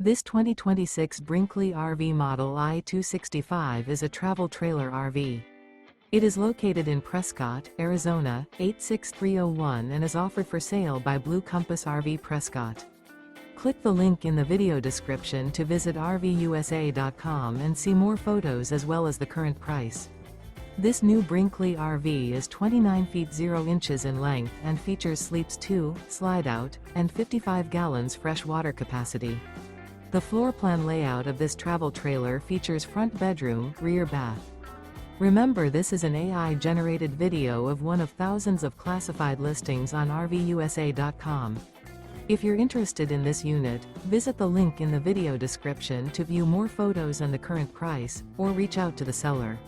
This 2026 Brinkley RV Model I 265 is a travel trailer RV. It is located in Prescott, Arizona, 86301 and is offered for sale by Blue Compass RV Prescott. Click the link in the video description to visit RVUSA.com and see more photos as well as the current price. This new Brinkley RV is 29 feet 0 inches in length and features sleeps 2, slide-out, and 55 gallons fresh water capacity. The floor plan layout of this travel trailer features front bedroom, rear bath. Remember, this is an AI-generated video of one of thousands of classified listings on RVUSA.com. If you're interested in this unit, visit the link in the video description to view more photos and the current price, or reach out to the seller.